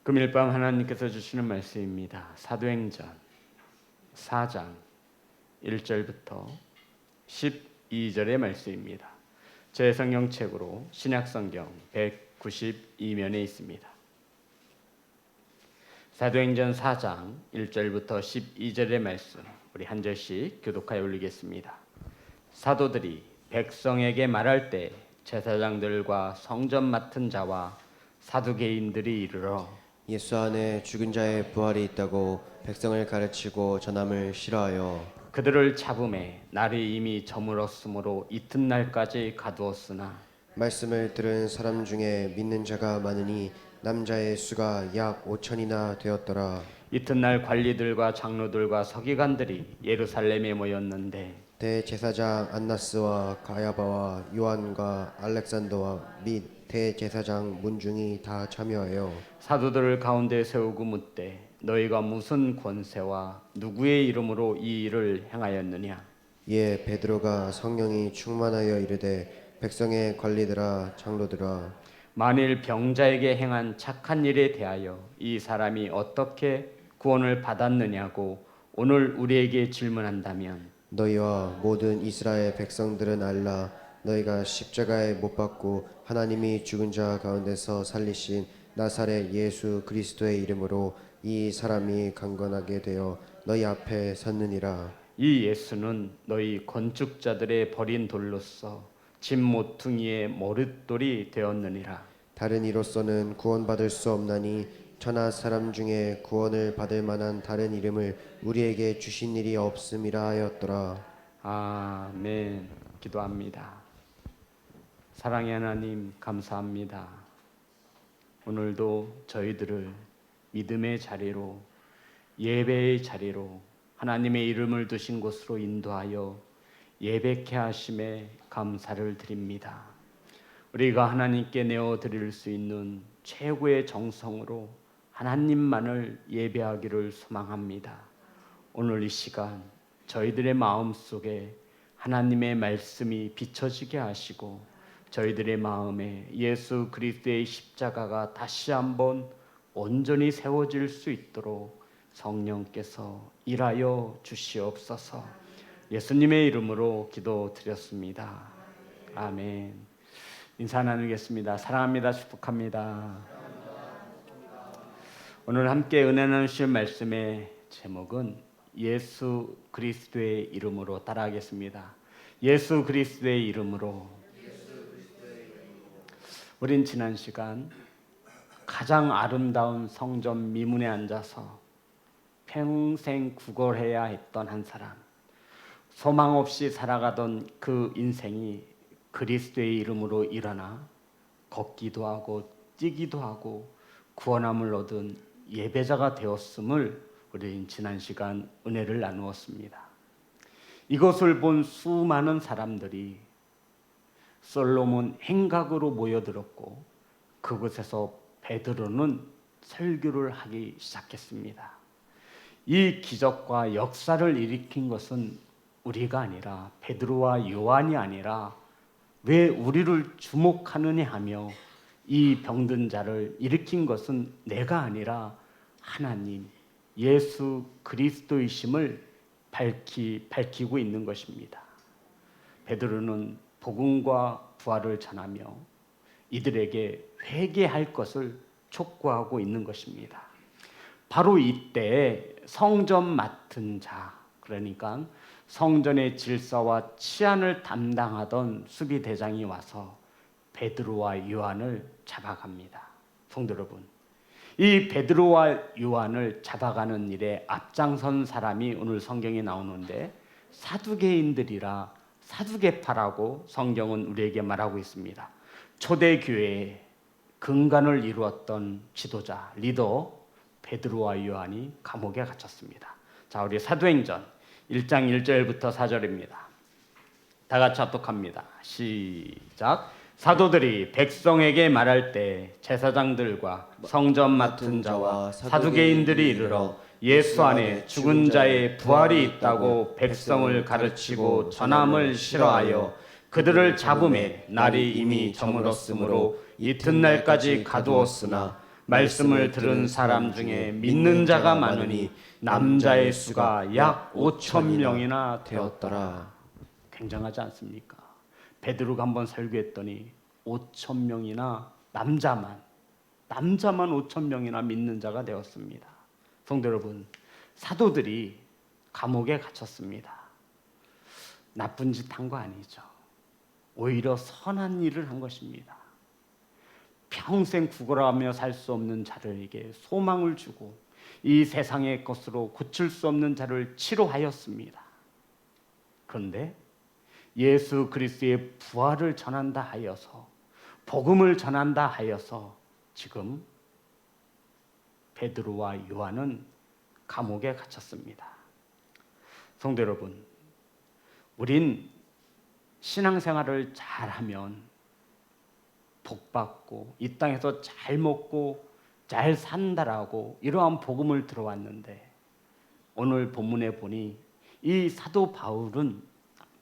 금일 밤 하나님께서 주시는 말씀입니다. 사도행전 4장 1절부터 12절의 말씀입니다. 제 성경책으로 신약성경 192면에 있습니다. 사도행전 4장 1절부터 12절의 말씀 우리 한 절씩 교독하여 올리겠습니다. 사도들이 백성에게 말할 때 제사장들과 성전 맡은 자와 사두개인들이 이르러 예수 안에 죽은 자의 부활이 있다고 백성을 가르치고 전함을 싫어하여 그들을 잡음에 날이 이미 저물었으므로 이튿날까지 가두었으나 말씀을 들은 사람 중에 믿는 자가 많으니 남자의 수가 약 5천이나 되었더라. 이튿날 관리들과 장로들과 서기관들이 예루살렘에 모였는데 대제사장 안나스와 가야바와 요한과 알렉산더와 및 대제사장 문중이 다 참여하여 사도들을 가운데 세우고 묻되 너희가 무슨 권세와 누구의 이름으로 이 일을 행하였느냐? 이에 베드로가 성령이 충만하여 이르되 백성의 관리들아 장로들아 만일 병자에게 행한 착한 일에 대하여 이 사람이 어떻게 구원을 받았느냐고 오늘 우리에게 질문한다면 너희와 모든 이스라엘 백성들은 알라. 너희가 십자가에 못 박고 하나님이 죽은 자 가운데서 살리신 나사렛 예수 그리스도의 이름으로 이 사람이 강건하게 되어 너희 앞에 섰느니라. 이 예수는 너희 건축자들의 버린 돌로서 집 모퉁이의 머릿돌이 되었느니라. 다른 이로서는 구원받을 수 없나니 천하 사람 중에 구원을 받을 만한 다른 이름을 우리에게 주신 일이 없음이라 하였더라. 아멘. 기도합니다. 사랑의 하나님 감사합니다. 오늘도 저희들을 믿음의 자리로 예배의 자리로 하나님의 이름을 두신 곳으로 인도하여 예배케 하심에 감사를 드립니다. 우리가 하나님께 내어드릴 수 있는 최고의 정성으로 하나님만을 예배하기를 소망합니다. 오늘 이 시간 저희들의 마음속에 하나님의 말씀이 비춰지게 하시고 저희들의 마음에 예수 그리스도의 십자가가 다시 한번 온전히 세워질 수 있도록 성령께서 일하여 주시옵소서. 예수님의 이름으로 기도드렸습니다. 아멘. 인사 나누겠습니다. 사랑합니다. 축복합니다. 오늘 함께 은혜 나누실 말씀의 제목은 예수 그리스도의 이름으로 따라하겠습니다. 예수 그리스도의 이름으로. 우린 지난 시간 가장 아름다운 성전 미문에 앉아서 평생 구걸해야 했던 한 사람, 소망 없이 살아가던 그 인생이 그리스도의 이름으로 일어나 걷기도 하고 뛰기도 하고 구원함을 얻은 예배자가 되었음을 우리는 지난 시간 은혜를 나누었습니다. 이것을 본 수많은 사람들이 솔로몬 행각으로 모여들었고 그곳에서 베드로는 설교를 하기 시작했습니다. 이 기적과 역사를 일으킨 것은 우리가 아니라 베드로와 요한이 아니라 왜 우리를 주목하느냐 하며 이 병든 자를 일으킨 것은 내가 아니라 하나님 예수 그리스도이심을 밝히고 있는 것입니다. 베드로는 복음과 부활을 전하며 이들에게 회개할 것을 촉구하고 있는 것입니다. 바로 이때 성전 맡은 자, 그러니까 성전의 질서와 치안을 담당하던 수비대장이 와서 베드로와 요한을 잡아갑니다. 성도 여러분, 이 베드로와 요한을 잡아가는 일에 앞장선 사람이 오늘 성경에 나오는데 사두개인들이라 사두개파라고 성경은 우리에게 말하고 있습니다. 초대교회의 근간을 이루었던 지도자, 리더 베드로와 요한이 감옥에 갇혔습니다. 자, 우리 사도행전 1장 1절부터 4절입니다. 다 같이 합독합니다. 시작. 사도들이 백성에게 말할 때 제사장들과 성전 맡은 자와 사두개인들이 이르러 예수 안에 죽은 자의 부활이 있다고 백성을 가르치고 전함을 싫어하여 그들을 잡음에 날이 이미 저물었으므로 이튿날까지 가두었으나 말씀을 들은 사람 중에 믿는 자가 많으니 남자의 수가 약 5천 명이나 되었더라. 굉장하지 않습니까? 베드로가 한번 설교했더니 5천 명이나 남자만 5천 명이나 믿는 자가 되었습니다. 성도 여러분, 사도들이 감옥에 갇혔습니다. 나쁜 짓 한 거 아니죠. 오히려 선한 일을 한 것입니다. 평생 죽어라며 살 수 없는 자들에게 소망을 주고 이 세상의 것으로 고칠 수 없는 자를 치료하였습니다. 그런데 예수 그리스도의 부활을 전한다 하여서, 복음을 전한다 하여서 지금 베드로와 요한은 감옥에 갇혔습니다. 성도 여러분, 우린 신앙생활을 잘하면 복받고 이 땅에서 잘 먹고 잘 산다라고 이러한 복음을 들어왔는데, 오늘 본문에 보니 이 사도 바울은,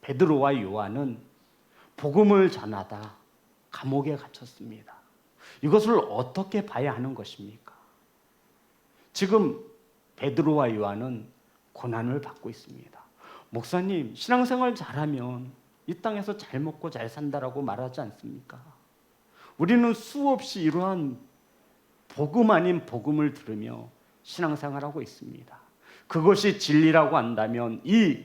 베드로와 요한은 복음을 전하다 감옥에 갇혔습니다. 이것을 어떻게 봐야 하는 것입니까? 지금 베드로와 요한은 고난을 받고 있습니다. 목사님, 신앙생활 잘하면 이 땅에서 잘 먹고 잘 산다라고 말하지 않습니까? 우리는 수없이 이러한 복음 아닌 복음을 들으며 신앙생활하고 있습니다. 그것이 진리라고 한다면 이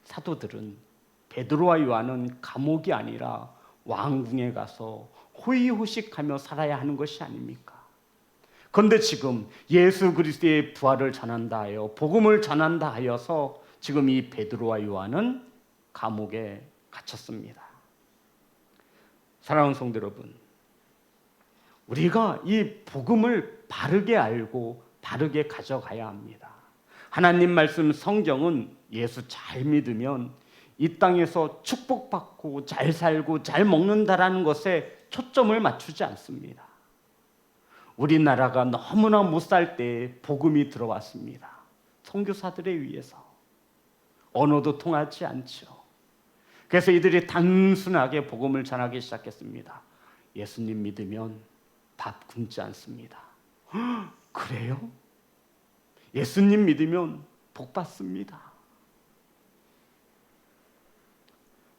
사도들은, 베드로와 요한은 감옥이 아니라 왕궁에 가서 호의호식하며 살아야 하는 것이 아닙니까? 그런데 지금 예수 그리스도의 부활을 전한다 하여, 복음을 전한다 하여서 지금 이 베드로와 요한은 감옥에 갇혔습니다. 사랑하는 성도 여러분, 우리가 이 복음을 바르게 알고 바르게 가져가야 합니다. 하나님 말씀 성경은 예수 잘 믿으면 이 땅에서 축복받고 잘 살고 잘 먹는다라는 것에 초점을 맞추지 않습니다. 우리나라가 너무나 못 살 때 복음이 들어왔습니다. 선교사들에 의해서. 언어도 통하지 않죠. 그래서 이들이 단순하게 복음을 전하기 시작했습니다. 예수님 믿으면 밥 굶지 않습니다. 그래요? 예수님 믿으면 복 받습니다.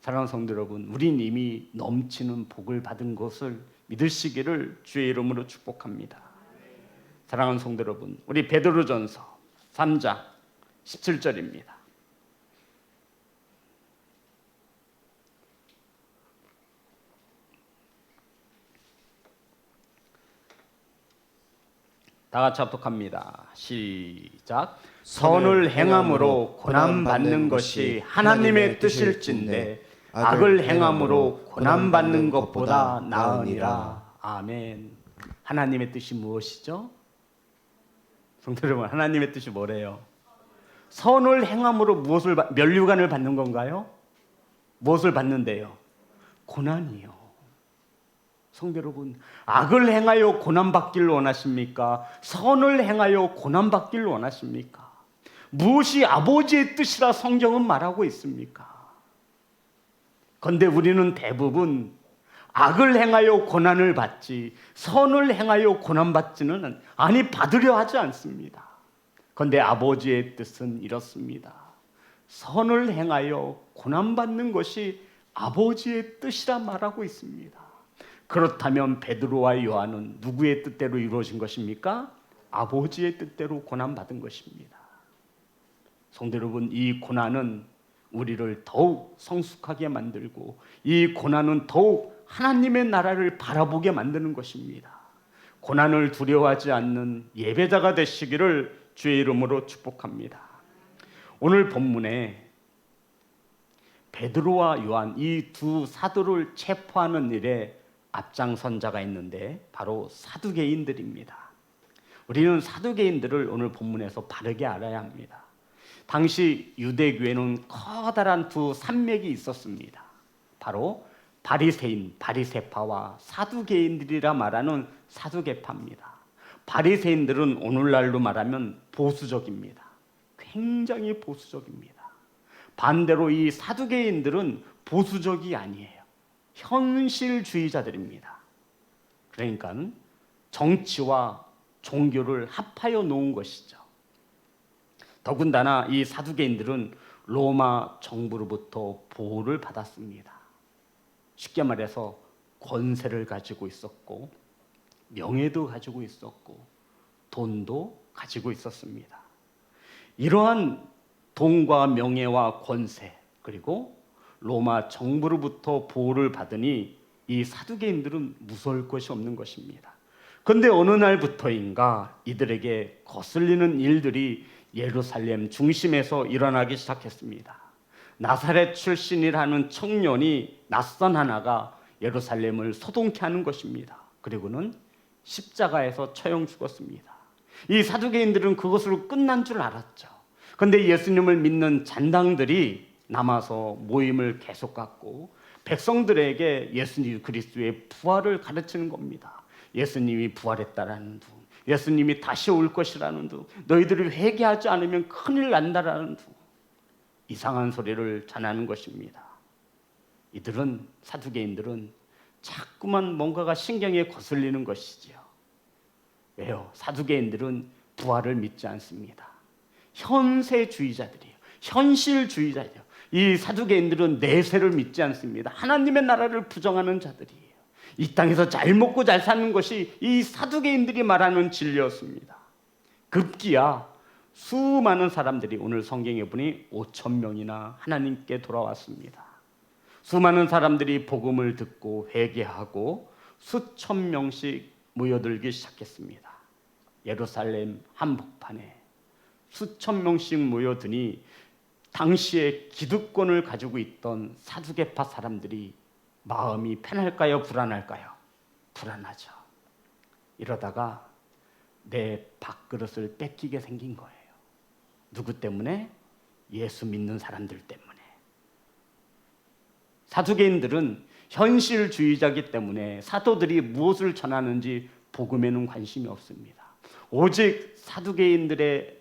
사랑하는 성도 여러분, 우린 이미 넘치는 복을 받은 것을 믿으시기를 주의 이름으로 축복합니다. 사랑하는 성도 여러분, 우리 베드로전서 3장 17절입니다. 다 같이 합독합니다. 시작. 선을 행함으로 고난받는 것이 하나님의 뜻일진데 악을 행함으로 고난받는 것보다 나으니라. 아멘. 하나님의 뜻이 무엇이죠? 성도 여러분, 하나님의 뜻이 뭐래요? 선을 행함으로 무엇을, 면류관을 받는 건가요? 무엇을 받는데요? 고난이요. 성도 여러분, 악을 행하여 고난받기를 원하십니까? 선을 행하여 고난받기를 원하십니까? 무엇이 아버지의 뜻이라 성경은 말하고 있습니까? 그런데 우리는 대부분 악을 행하여 고난을 받지 선을 행하여 고난받지는 받으려 하지 않습니다. 그런데 아버지의 뜻은 이렇습니다. 선을 행하여 고난받는 것이 아버지의 뜻이라 말하고 있습니다. 그렇다면 베드로와 요한은 누구의 뜻대로 이루어진 것입니까? 아버지의 뜻대로 고난받은 것입니다. 성도 여러분, 이 고난은 우리를 더욱 성숙하게 만들고 이 고난은 더욱 하나님의 나라를 바라보게 만드는 것입니다. 고난을 두려워하지 않는 예배자가 되시기를 주의 이름으로 축복합니다. 오늘 본문에 베드로와 요한 이 두 사도를 체포하는 일에 앞장선 자가 있는데 바로 사두개인들입니다. 우리는 사두개인들을 오늘 본문에서 바르게 알아야 합니다. 당시 유대교회는 커다란 두 산맥이 있었습니다. 바로 바리새인, 바리새파와 사두개인들이라 말하는 사두개파입니다. 바리새인들은 오늘날로 말하면 보수적입니다. 굉장히 보수적입니다. 반대로 이 사두개인들은 보수적이 아니에요. 현실주의자들입니다. 그러니까 정치와 종교를 합하여 놓은 것이죠. 더군다나 이 사두개인들은 로마 정부로부터 보호를 받았습니다. 쉽게 말해서 권세를 가지고 있었고 명예도 가지고 있었고 돈도 가지고 있었습니다. 이러한 돈과 명예와 권세 그리고 로마 정부로부터 보호를 받으니 이 사두개인들은 무서울 것이 없는 것입니다. 그런데 어느 날부터인가 이들에게 거슬리는 일들이 예루살렘 중심에서 일어나기 시작했습니다. 나사렛 출신이라는 청년이 낯선 하나가 예루살렘을 소동케 하는 것입니다. 그리고는 십자가에서 처형 죽었습니다. 이 사두개인들은 그것으로 끝난 줄 알았죠. 그런데 예수님을 믿는 잔당들이 남아서 모임을 계속 갖고 백성들에게 예수님 그리스도의 부활을 가르치는 겁니다. 예수님이 부활했다라는 둥, 예수님이 다시 올 것이라는 둥, 너희들이 회개하지 않으면 큰일 난다라는 둥, 이상한 소리를 전하는 것입니다. 이들은 사두개인들은 자꾸만 뭔가가 신경에 거슬리는 것이지요. 왜요? 사두개인들은 부활을 믿지 않습니다. 현세주의자들이에요. 현실주의자죠. 이 사두개인들은 내세를 믿지 않습니다. 하나님의 나라를 부정하는 자들이에요. 이 땅에서 잘 먹고 잘 사는 것이 이 사두개인들이 말하는 진리였습니다. 급기야 수많은 사람들이 오늘 성경에 보니 5,000명이나 하나님께 돌아왔습니다. 수많은 사람들이 복음을 듣고 회개하고 수천 명씩 모여들기 시작했습니다. 예루살렘 한복판에 수천 명씩 모여드니 당시에 기득권을 가지고 있던 사두개파 사람들이 마음이 편할까요? 불안할까요? 불안하죠. 이러다가 내 밥그릇을 뺏기게 생긴 거예요. 누구 때문에? 예수 믿는 사람들 때문에. 사두개인들은 현실주의자이기 때문에 사도들이 무엇을 전하는지 복음에는 관심이 없습니다. 오직 사두개인들의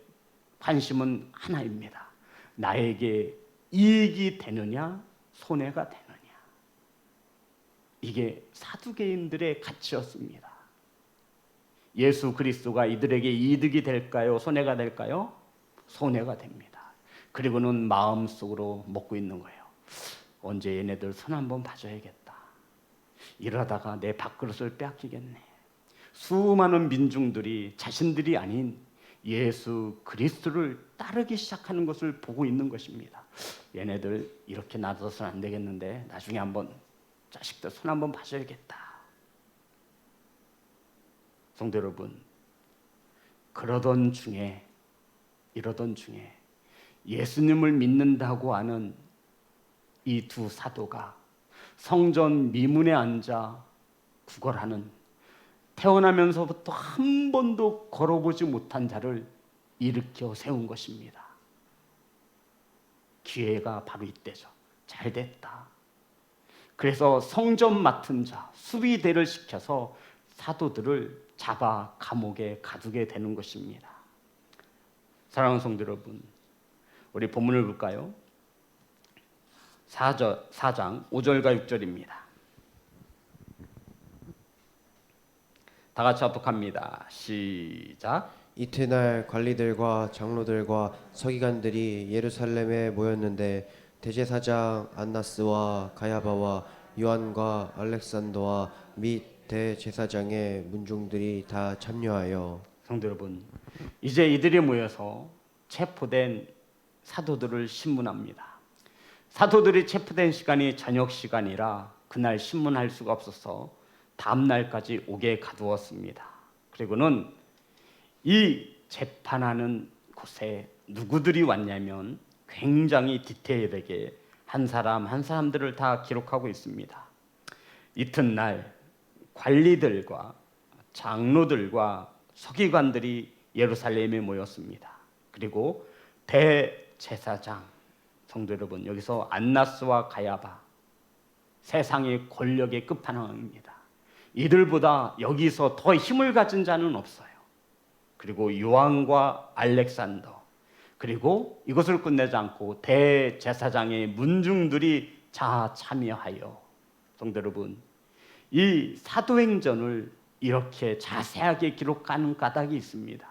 관심은 하나입니다. 나에게 이익이 되느냐 손해가 되느냐. 이게 사두개인들의 가치였습니다. 예수 그리스도가 이들에게 이득이 될까요? 손해가 될까요? 손해가 됩니다. 그리고는 마음속으로 먹고 있는 거예요. 언제 얘네들 손 한번 봐줘야겠다. 이러다가 내 밥그릇을 빼앗기겠네. 수많은 민중들이 자신들이 아닌 예수 그리스도를 따르기 시작하는 것을 보고 있는 것입니다. 얘네들 이렇게 놔둬서는 안 되겠는데 나중에 한번 자식들 손 한번 봐줘야겠다. 성도 여러분, 이러던 중에 예수님을 믿는다고 하는 이 두 사도가 성전 미문에 앉아 구걸하는, 태어나면서부터 한 번도 걸어보지 못한 자를 일으켜 세운 것입니다. 기회가 바로 이때죠. 잘 됐다. 그래서 성전 맡은 자, 수비대를 시켜서 사도들을 잡아 감옥에 가두게 되는 것입니다. 사랑하는 성도 여러분, 우리 본문을 볼까요? 4장 5절과 6절입니다. 다 같이 합독합니다. 시작. 이튿날 관리들과 장로들과 서기관들이 예루살렘에 모였는데 대제사장 안나스와 가야바와 요한과 알렉산더와 및 대제사장의 문중들이 다 참여하여. 성도 여러분, 이제 이들이 모여서 체포된 사도들을 신문합니다. 사도들이 체포된 시간이 저녁 시간이라 그날 신문할 수가 없어서 다음 날까지 옥에 가두었습니다. 그리고는 이 재판하는 곳에 누구들이 왔냐면 굉장히 디테일하게 한 사람 한 사람들을 다 기록하고 있습니다. 이튿날 관리들과 장로들과 서기관들이 예루살렘에 모였습니다. 그리고 대제사장, 성도 여러분, 여기서 안나스와 가야바, 세상의 권력의 끝판왕입니다. 이들보다 여기서 더 힘을 가진 자는 없어요. 그리고 요한과 알렉산더, 그리고 이것을 끝내지 않고 대제사장의 문중들이 다 참여하여, 성도 여러분, 이 사도행전을 이렇게 자세하게 기록하는 까닭이 있습니다.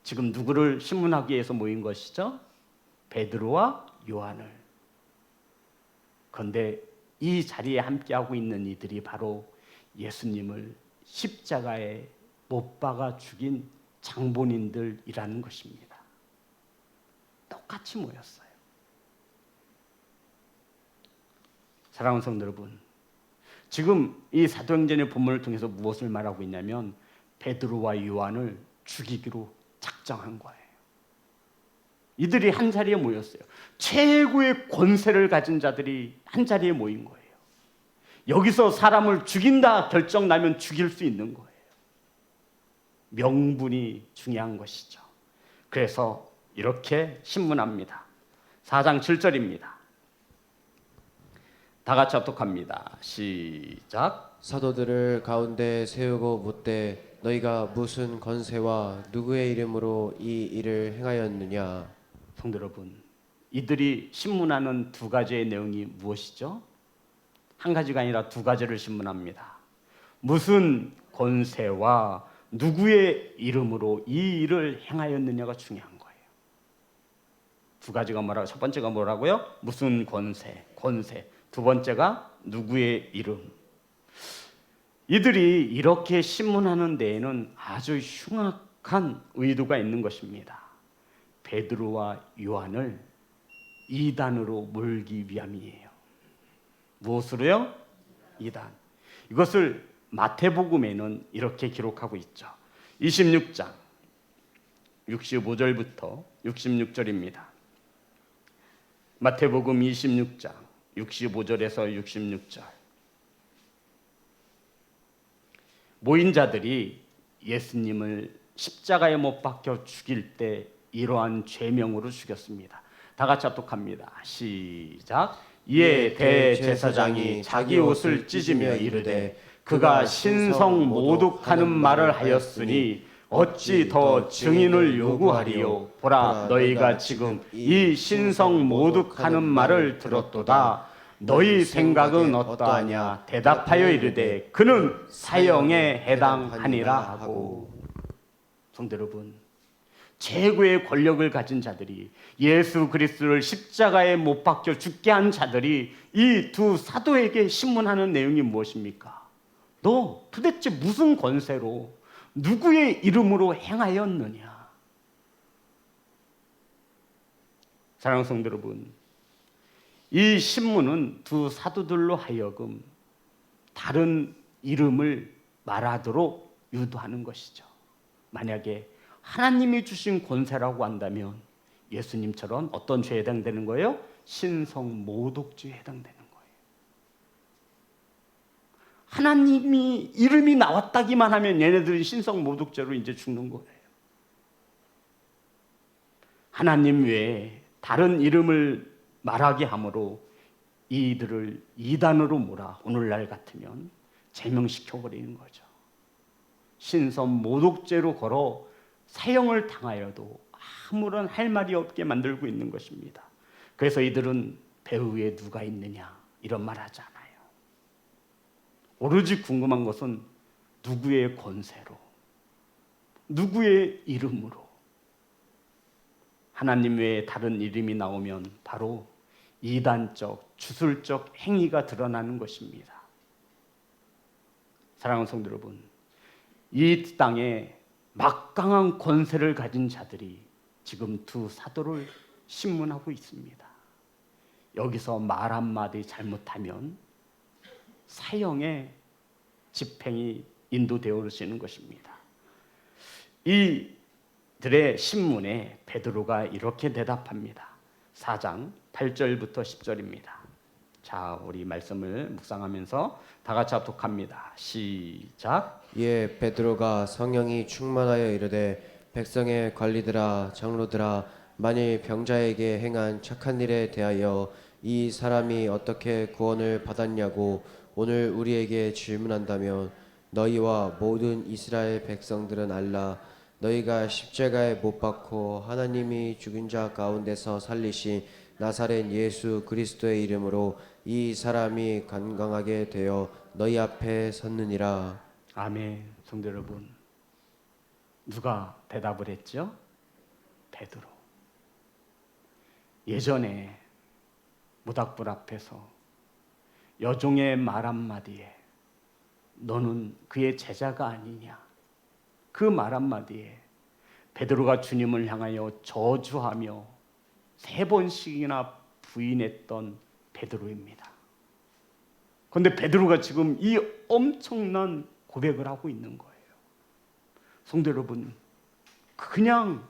지금 누구를 신문하기 위해서 모인 것이죠? 베드로와 요한을. 그런데 이 자리에 함께하고 있는 이들이 바로 예수님을 십자가에 못 박아 죽인 장본인들이라는 것입니다. 똑같이 모였어요. 사랑하는 성도 여러분, 지금 이 사도행전의 본문을 통해서 무엇을 말하고 있냐면 베드로와 요한을 죽이기로 작정한 거예요. 이들이 한 자리에 모였어요. 최고의 권세를 가진 자들이 한 자리에 모인 거예요. 여기서 사람을 죽인다 결정나면 죽일 수 있는 거예요. 명분이 중요한 것이죠. 그래서 이렇게 신문합니다. 4장 7절입니다. 다 같이 합독합니다. 시작. 사도들을 가운데 세우고 묻되 너희가 무슨 권세와 누구의 이름으로 이 일을 행하였느냐. 성도 여러분, 이들이 신문하는 두 가지의 내용이 무엇이죠? 한 가지가 아니라 두 가지를 신문합니다. 무슨 권세와 누구의 이름으로 이 일을 행하였느냐가 중요한 거예요. 두 가지가 뭐라고? 첫 번째가 뭐라고요? 무슨 권세. 두 번째가 누구의 이름. 이들이 이렇게 신문하는 데에는 아주 흉악한 의도가 있는 것입니다. 베드로와 요한을 이단으로 몰기 위함이에요. 무엇으로요? 이단. 이것을 마태복음에는 이렇게 기록하고 있죠. 26장 65절부터 66절입니다. 마태복음 26장 65절에서 66절. 모인 자들이 예수님을 십자가에 못 박혀 죽일 때 이러한 죄명으로 죽였습니다. 다 같이 합독합니다. 시작. 이에 대제사장이 자기 옷을 찢으며 이르되 그가 신성 모독하는 말을 하였으니 어찌 더 증인을 요구하리요? 보라, 너희가 지금 이 신성 모독하는 말을 들었도다. 너희 생각은 어떠하냐? 대답하여 이르되 그는 사형에 해당하니라 하고. 성도 여러분, 최고의 권력을 가진 자들이, 예수 그리스도를 십자가에 못 박혀 죽게 한 자들이 이 두 사도에게 신문하는 내용이 무엇입니까? 너 도대체 무슨 권세로 누구의 이름으로 행하였느냐? 사랑하는 성도 여러분, 이 신문은 두 사도들로 하여금 다른 이름을 말하도록 유도하는 것이죠. 만약에 하나님이 주신 권세라고 한다면 예수님처럼 어떤 죄에 해당되는 거예요? 신성 모독죄에 해당되는 거예요. 하나님이 이름이 나왔다기만 하면 얘네들이 신성 모독죄로 이제 죽는 거예요. 하나님 외에 다른 이름을 말하게 함으로 이들을 이단으로 몰아 오늘날 같으면 제명시켜버리는 거죠. 신성 모독죄로 걸어 사형을 당하여도 아무런 할 말이 없게 만들고 있는 것입니다. 그래서 이들은 배후에 누가 있느냐 이런 말 하지 않아요. 오로지 궁금한 것은 누구의 권세로, 누구의 이름으로. 하나님 외에 다른 이름이 나오면 바로 이단적, 주술적 행위가 드러나는 것입니다. 사랑하는 성도 여러분, 이 땅에 막강한 권세를 가진 자들이 지금 두 사도를 신문하고 있습니다. 여기서 말 한마디 잘못하면 사형의 집행이 인도되어지는 것입니다. 이들의 신문에 베드로가 이렇게 대답합니다. 4장 8절부터 10절입니다. 자, 우리 말씀을 묵상하면서 다 같이 합독합니다. 시작. 이에 베드로가 성령이 충만하여 이르되 백성의 관리들아 장로들아 만일 병자에게 행한 착한 일에 대하여 이 사람이 어떻게 구원을 받았냐고 오늘 우리에게 질문한다면 너희와 모든 이스라엘 백성들은 알라. 너희가 십자가에 못 박고 하나님이 죽은 자 가운데서 살리신 나사렛 예수 그리스도의 이름으로 이 사람이 건강하게 되어 너희 앞에 섰느니라. 아멘. 성도 여러분, 누가 대답을 했죠? 베드로. 예전에 모닥불 앞에서 여종의 말 한마디에 너는 그의 제자가 아니냐, 그 말 한마디에 베드로가 주님을 향하여 저주하며 3번씩이나 부인했던 베드로입니다. 그런데 베드로가 지금 이 엄청난 고백을 하고 있는 거예요. 성도 여러분, 그냥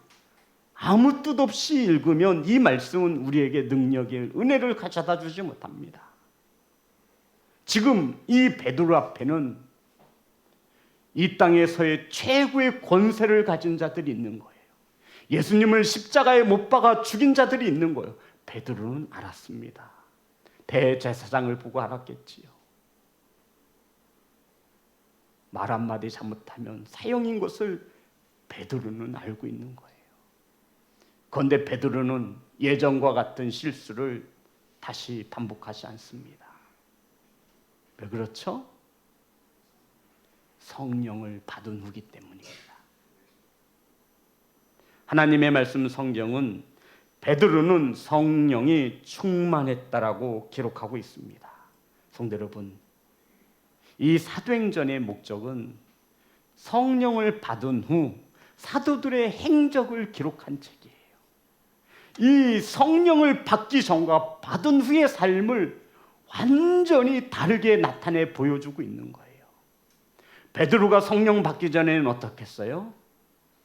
아무 뜻 없이 읽으면 이 말씀은 우리에게 능력의 은혜를 가져다 주지 못합니다. 지금 이 베드로 앞에는 이 땅에서의 최고의 권세를 가진 자들이 있는 거예요. 예수님을 십자가에 못 박아 죽인 자들이 있는 거예요. 베드로는 알았습니다. 대제사장을 보고 알았겠지요. 말 한마디 잘못하면 사형인 것을 베드로는 알고 있는 거예요. 그런데 베드로는 예전과 같은 실수를 다시 반복하지 않습니다. 왜 그렇죠? 성령을 받은 후기 때문입니다. 하나님의 말씀 성경은 베드로는 성령이 충만했다라고 기록하고 있습니다. 성도 여러분, 이 사도행전의 목적은 성령을 받은 후 사도들의 행적을 기록한 책이에요. 이 성령을 받기 전과 받은 후의 삶을 완전히 다르게 나타내 보여주고 있는 거예요. 베드로가 성령 받기 전에는 어떻겠어요?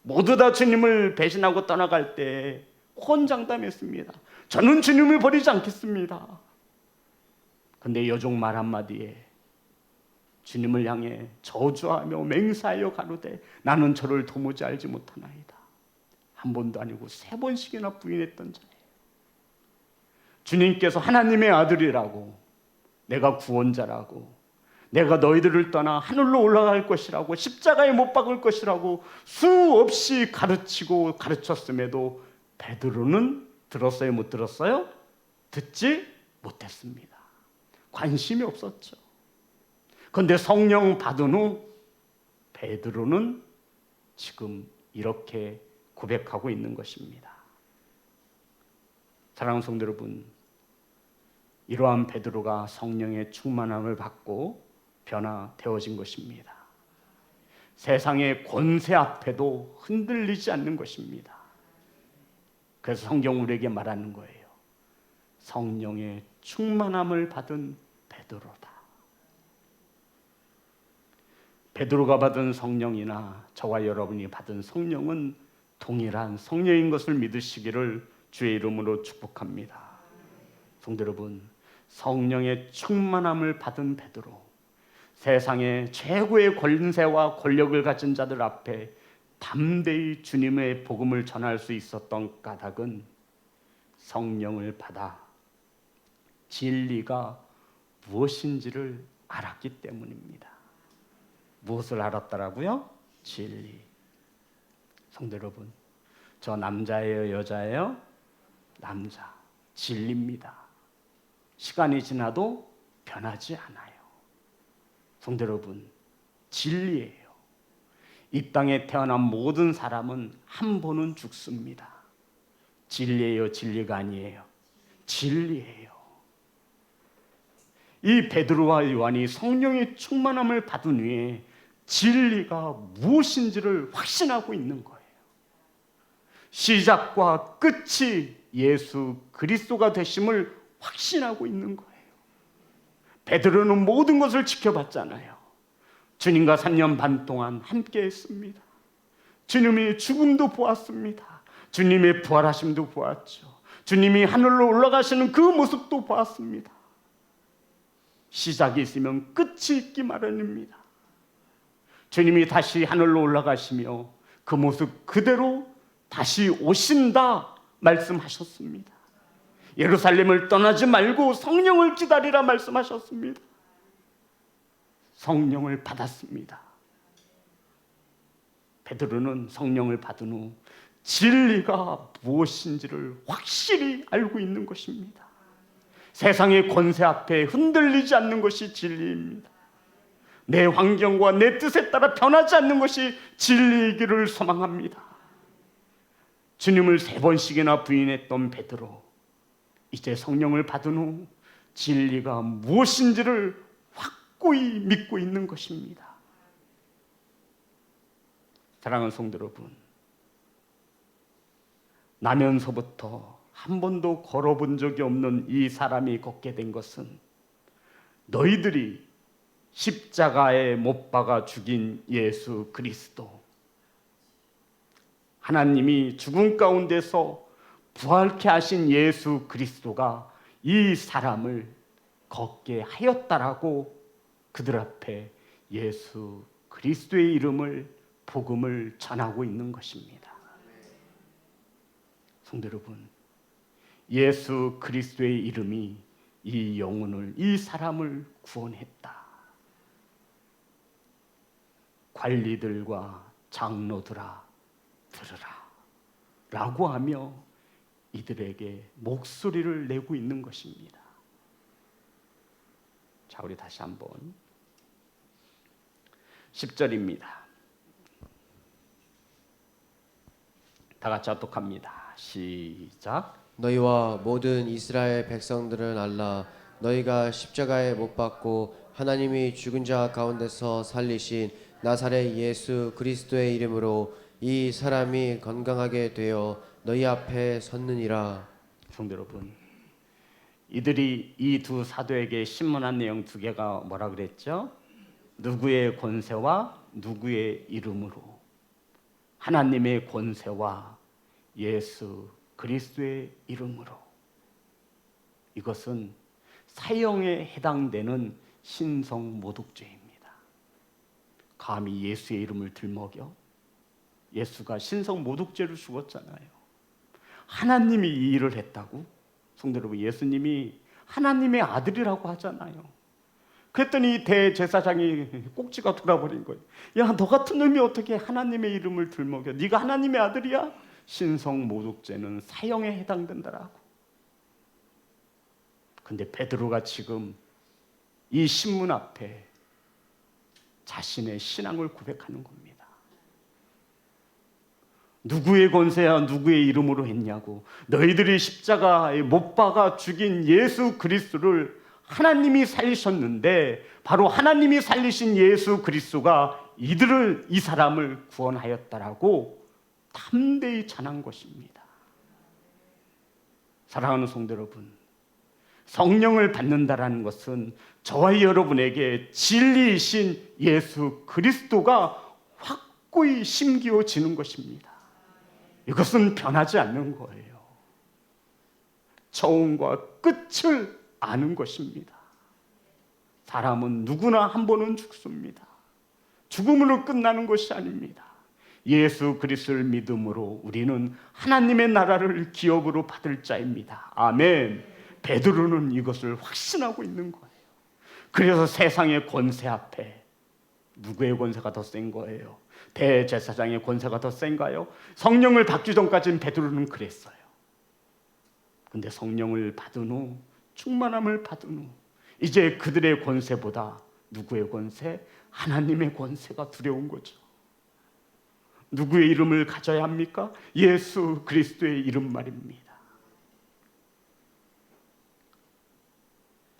모두 다 주님을 배신하고 떠나갈 때 혼장담했습니다. 저는 주님을 버리지 않겠습니다. 근데 여종 말 한마디에 주님을 향해 저주하며 맹세하여 가로되 나는 저를 도무지 알지 못하나이다. 한 번도 아니고 3번씩이나 부인했던 자예요. 주님께서 하나님의 아들이라고, 내가 구원자라고, 내가 너희들을 떠나 하늘로 올라갈 것이라고, 십자가에 못 박을 것이라고 수없이 가르치고 가르쳤음에도 베드로는 들었어요? 못 들었어요? 듣지 못했습니다. 관심이 없었죠. 그런데 성령 받은 후 베드로는 지금 이렇게 고백하고 있는 것입니다. 사랑하는 성도 여러분, 이러한 베드로가 성령의 충만함을 받고 변화되어진 것입니다. 세상의 권세 앞에도 흔들리지 않는 것입니다. 그래서 성경 우리에게 말하는 거예요. 성령의 충만함을 받은 베드로다. 베드로가 받은 성령이나 저와 여러분이 받은 성령은 동일한 성령인 것을 믿으시기를 주의 이름으로 축복합니다. 성도 여러분, 성령의 충만함을 받은 베드로, 세상의 최고의 권세와 권력을 가진 자들 앞에 담대히 주님의 복음을 전할 수 있었던 까닭은 성령을 받아 진리가 무엇인지를 알았기 때문입니다. 무엇을 알았더라고요? 진리. 성도 여러분, 저 남자예요, 여자예요? 남자. 진리입니다. 시간이 지나도 변하지 않아요. 성도 여러분, 진리예요. 이 땅에 태어난 모든 사람은 한 번은 죽습니다. 진리예요, 진리가 아니에요? 진리예요. 이 베드로와 요한이 성령의 충만함을 받은 후에 진리가 무엇인지를 확신하고 있는 거예요. 시작과 끝이 예수 그리스도가 되심을 확신하고 있는 거예요. 베드로는 모든 것을 지켜봤잖아요. 주님과 3년 반 동안 함께 했습니다. 주님의 죽음도 보았습니다. 주님의 부활하심도 보았죠. 주님이 하늘로 올라가시는 그 모습도 보았습니다. 시작이 있으면 끝이 있기 마련입니다. 주님이 다시 하늘로 올라가시며 그 모습 그대로 다시 오신다 말씀하셨습니다. 예루살렘을 떠나지 말고 성령을 기다리라 말씀하셨습니다. 성령을 받았습니다. 베드로는 성령을 받은 후 진리가 무엇인지를 확실히 알고 있는 것입니다. 세상의 권세 앞에 흔들리지 않는 것이 진리입니다. 내 환경과 내 뜻에 따라 변하지 않는 것이 진리이기를 소망합니다. 주님을 3번씩이나 부인했던 베드로, 이제 성령을 받은 후 진리가 무엇인지를 확고히 믿고 있는 것입니다. 사랑하는 성도 여러분, 나면서부터 한 번도 걸어본 적이 없는 이 사람이 걷게 된 것은 너희들이 십자가에 못 박아 죽인 예수 그리스도, 하나님이 죽음 가운데서 부활케 하신 예수 그리스도가 이 사람을 걷게 하였다라고 그들 앞에 예수 그리스도의 이름을, 복음을 전하고 있는 것입니다. 성도 여러분, 예수 그리스도의 이름이 이 영혼을, 이 사람을 구원했다. 관리들과 장로들아 들으라 라고 하며 이들에게 목소리를 내고 있는 것입니다. 자, 우리 다시 한번 10절입니다. 다 같이 합독합니다. 시작. 너희와 모든 이스라엘 백성들은 알라. 너희가 십자가에 못 박고 하나님이 죽은 자 가운데서 살리신 나사렛 예수 그리스도의 이름으로 이 사람이 건강하게 되어 너희 앞에 섰느니라. 성도 여러분, 이들이 이 두 사도에게 신문한 내용 2개가 뭐라 그랬죠? 누구의 권세와 누구의 이름으로. 하나님의 권세와 예수 그리스도의 이름으로. 이것은 사형에 해당되는 신성 모독죄입니다. 감히 예수의 이름을 들먹여? 예수가 신성 모독죄로 죽었잖아요. 하나님이 이 일을 했다고? 성도 여러분, 예수님이 하나님의 아들이라고 하잖아요. 그랬더니 대제사장이 꼭지가 돌아버린 거예요. 야, 너 같은 놈이 어떻게 하나님의 이름을 들먹여? 네가 하나님의 아들이야? 신성 모독죄는 사형에 해당된다라고. 근데 베드로가 지금 이 신문 앞에 자신의 신앙을 고백하는 겁니다. 누구의 권세야, 누구의 이름으로 했냐고. 너희들이 십자가에 못 박아 죽인 예수 그리스도를 하나님이 살리셨는데, 바로 하나님이 살리신 예수 그리스도가 이 사람을 구원하였다라고 담대히 전한 것입니다. 사랑하는 성도 여러분, 성령을 받는다라는 것은 저와 여러분에게 진리이신 예수 그리스도가 확고히 심기어지는 것입니다. 이것은 변하지 않는 거예요. 처음과 끝을 아는 것입니다. 사람은 누구나 한 번은 죽습니다. 죽음으로 끝나는 것이 아닙니다. 예수 그리스도를 믿음으로 우리는 하나님의 나라를 기업으로 받을 자입니다. 아멘. 베드로는 이것을 확신하고 있는 거예요. 그래서 세상의 권세 앞에 누구의 권세가 더 센 거예요? 대제사장의 권세가 더 센가요? 성령을 받기 전까지는 베드로는 그랬어요. 근데 성령을 받은 후, 충만함을 받은 후, 이제 그들의 권세보다 누구의 권세? 하나님의 권세가 두려운 거죠. 누구의 이름을 가져야 합니까? 예수 그리스도의 이름 말입니다.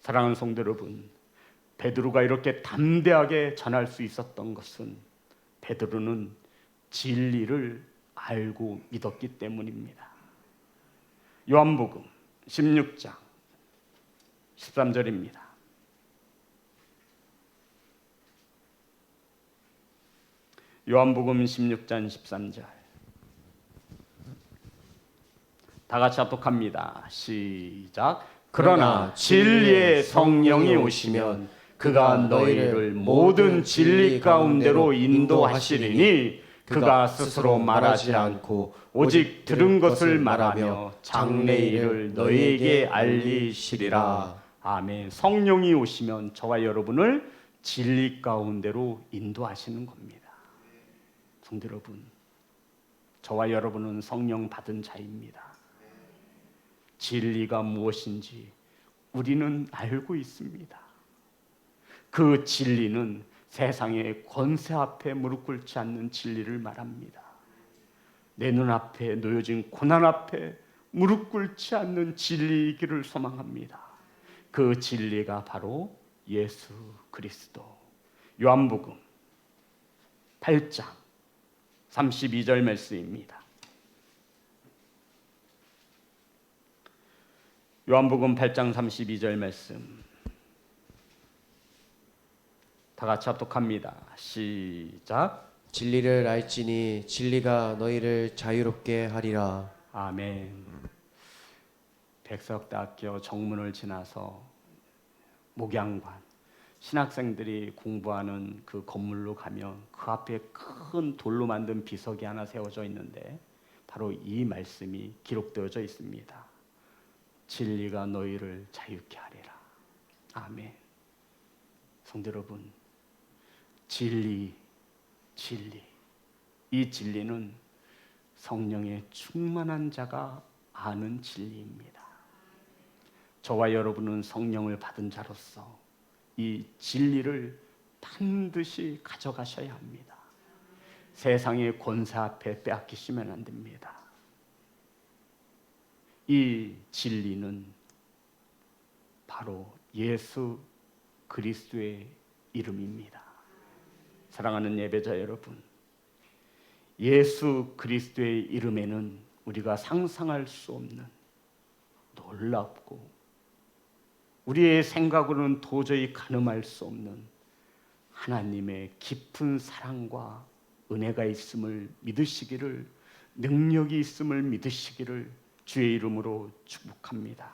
사랑하는 성도 여러분, 베드로가 이렇게 담대하게 전할 수 있었던 것은 베드로는 진리를 알고 믿었기 때문입니다. 요한복음 16장 13절입니다. 요한복음 16장 13절. 다 같이 합독합니다. 시작. 그러나 진리의 성령이 오시면 그가 너희를 모든 진리 가운데로 인도하시리니 그가 스스로 말하지 않고 오직 들은 것을 말하며 장래일을 너희에게 알리시리라. 아멘. 성령이 오시면 저와 여러분을 진리 가운데로 인도하시는 겁니다. 성도 여러분, 저와 여러분은 성령 받은 자입니다. 진리가 무엇인지 우리는 알고 있습니다. 그 진리는 세상의 권세 앞에 무릎 꿇지 않는 진리를 말합니다. 내 눈앞에 놓여진 고난 앞에 무릎 꿇지 않는 진리의 길을 소망합니다. 그 진리가 바로 예수 그리스도. 요한복음 8장 32절 말씀입니다. 요한복음 8장 32절 말씀 다 같이 합독합니다. 시작. 진리를 알지니 진리가 너희를 자유롭게 하리라. 아멘. 백석대학교 정문을 지나서 목양관 신학생들이 공부하는 그 건물로 가면 그 앞에 큰 돌로 만든 비석이 하나 세워져 있는데 바로 이 말씀이 기록되어져 있습니다. 진리가 너희를 자유케 하리라. 아멘. 성도 여러분, 진리. 이 진리는 성령의 충만한 자가 아는 진리입니다. 저와 여러분은 성령을 받은 자로서 이 진리를 반드시 가져가셔야 합니다. 세상의 권세 앞에 빼앗기시면 안 됩니다. 이 진리는 바로 예수 그리스도의 이름입니다. 사랑하는 예배자 여러분, 예수 그리스도의 이름에는 우리가 상상할 수 없는 놀랍고 우리의 생각으로는 도저히 가늠할 수 없는 하나님의 깊은 사랑과 은혜가 있음을 믿으시기를, 능력이 있음을 믿으시기를 주의 이름으로 축복합니다.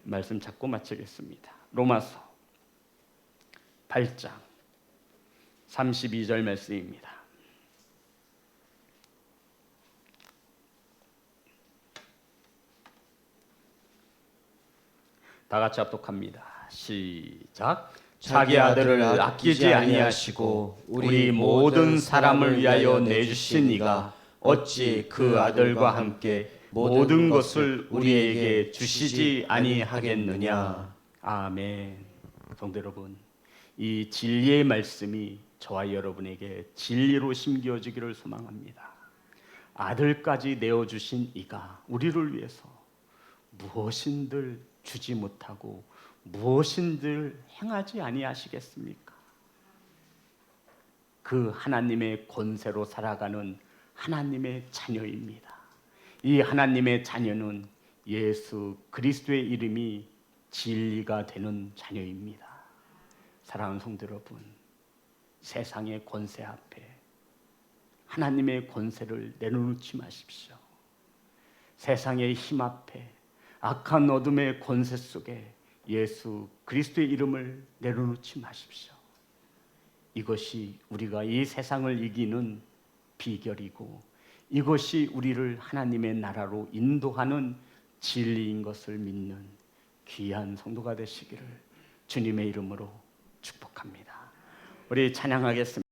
말씀 잡고 마치겠습니다. 로마서 8장 32절 말씀입니다. 다 같이 합독합니다. 시작. 자기 아들을 아끼지 아니하시고 우리 모든 사람을 위하여 내주신 이가 어찌 그 아들과 함께 모든 것을 우리에게 주시지 아니하겠느냐. 아멘. 성도 여러분, 이 진리의 말씀이 저와 여러분에게 진리로 심겨지기를 소망합니다. 아들까지 내어주신 이가 우리를 위해서 무엇인들 주지 못하고 무엇인들 행하지 아니하시겠습니까? 그 하나님의 권세로 살아가는 하나님의 자녀입니다. 이 하나님의 자녀는 예수 그리스도의 이름이 진리가 되는 자녀입니다. 사랑하는 성도 여러분, 세상의 권세 앞에 하나님의 권세를 내려놓지 마십시오. 세상의 힘 앞에, 악한 어둠의 권세 속에 예수 그리스도의 이름을 내려놓지 마십시오. 이것이 우리가 이 세상을 이기는 비결이고 이것이 우리를 하나님의 나라로 인도하는 진리인 것을 믿는 귀한 성도가 되시기를 주님의 이름으로 축복합니다. 우리 찬양하겠습니다.